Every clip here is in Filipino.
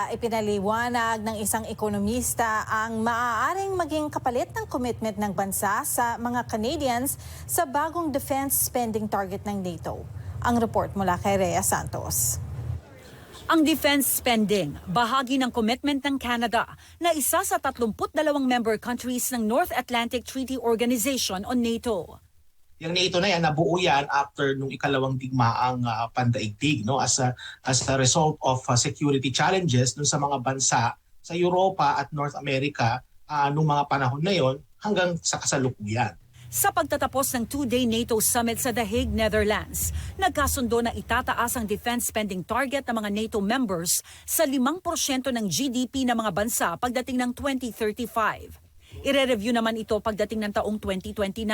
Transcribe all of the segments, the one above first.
Ipinaliwanag ng isang ekonomista ang maaaring maging kapalit ng commitment ng bansa sa mga Canadians sa bagong defense spending target ng NATO. Ang report mula kay Rhea Santos. Ang defense spending, bahagi ng commitment ng Canada na isa sa 32 member countries ng North Atlantic Treaty Organization o NATO. Yung NATO na yan, nabuo yan after nung ikalawang digmaang pandaigdig, no? As a result of security challenges dun sa mga bansa sa Europa at North America nung mga panahon na yon hanggang sa kasalukuyan. Sa pagtatapos ng 2-day NATO summit sa The Hague, Netherlands, nagkasundo na itataas ang defense spending target ng mga NATO members sa 5% ng GDP ng mga bansa pagdating ng 2035. Ire-review naman ito pagdating ng taong 2029.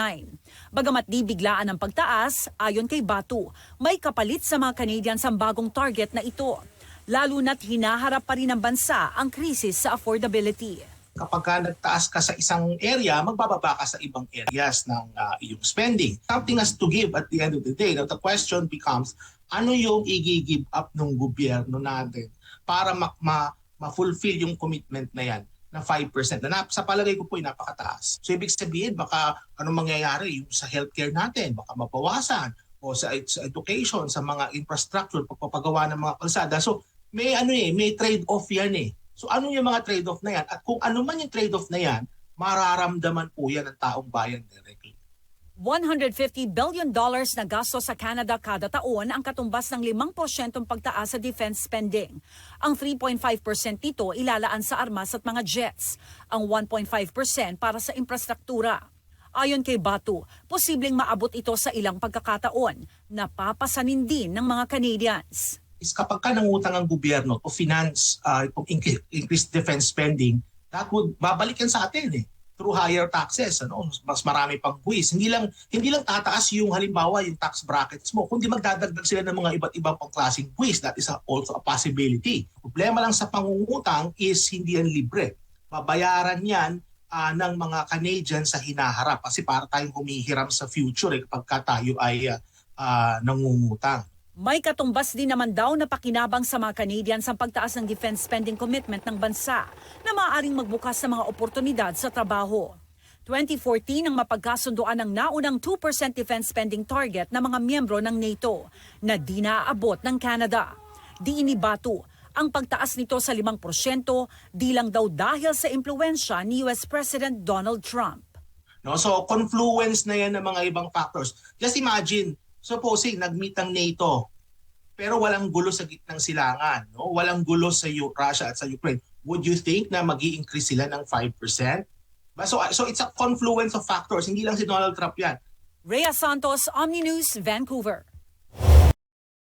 Bagamat di biglaan ang pagtaas, ayon kay Batu, may kapalit sa mga Canadians ang bagong target na ito. Lalo na't hinaharap pa rin ng bansa ang krisis sa affordability. Kapag nagtaas ka sa isang area, magbababa ka sa ibang areas ng iyong spending. Something has to give at the end of the day. Now, the question becomes, ano yung i-give up ng gobyerno natin para ma-fulfill yung commitment na yan na 5% na sa palagay ko po ay napakataas. So ibig sabihin baka anong mangyayari yung sa healthcare natin, baka mabawasan o sa education, sa mga infrastructure, pagpapagawa ng mga kalsada. So may may trade-off yan eh. So ano yung mga trade-off na yan? At kung ano man yung trade-off na yan, mararamdaman po yan ng taong bayan directly. $150 billion na gasto sa Canada kada taon ang katumbas ng 5% pagtaas sa defense spending. Ang 3.5% nito ilalaan sa armas at mga jets. Ang 1.5% para sa infrastruktura. Ayon kay Batu, posibleng maabot ito sa ilang pagkakataon na papasanin din ng mga Canadians. Kapag ka nangutang ang gobyerno to finance itong increased defense spending, that would babalikan sa atin through higher taxes, mas marami pang buwis. Hindi lang tataas yung halimbawa yung tax brackets mo, kundi magdadagdag sila ng mga iba't ibang pang klaseng buwis. That is also a possibility. Problema lang sa pangungutang is hindi yan libre. Babayaran yan ng mga Canadians sa hinaharap kasi para tayong humihiram sa future kapag tayo ay nangungutang. May katumbas din naman daw na pakinabang sa mga Canadians ang pagtaas ng defense spending commitment ng bansa na maaaring magbukas sa mga oportunidad sa trabaho. 2014 ang mapagkasunduan ng naunang 2% defense spending target ng mga miyembro ng NATO na di naaabot ng Canada. Di inibatu, ang pagtaas nito sa 5% di lang daw dahil sa impluwensya ni US President Donald Trump. So confluence na yan ng mga ibang factors. Just imagine, supposing nag-meet ang NATO, pero walang gulo sa gitnang silangan, walang gulo sa Russia at sa Ukraine. Would you think na mag-i-increase sila ng 5%? So it's a confluence of factors, hindi lang si Donald Trump yan. Rhea Santos, Omni News, Vancouver.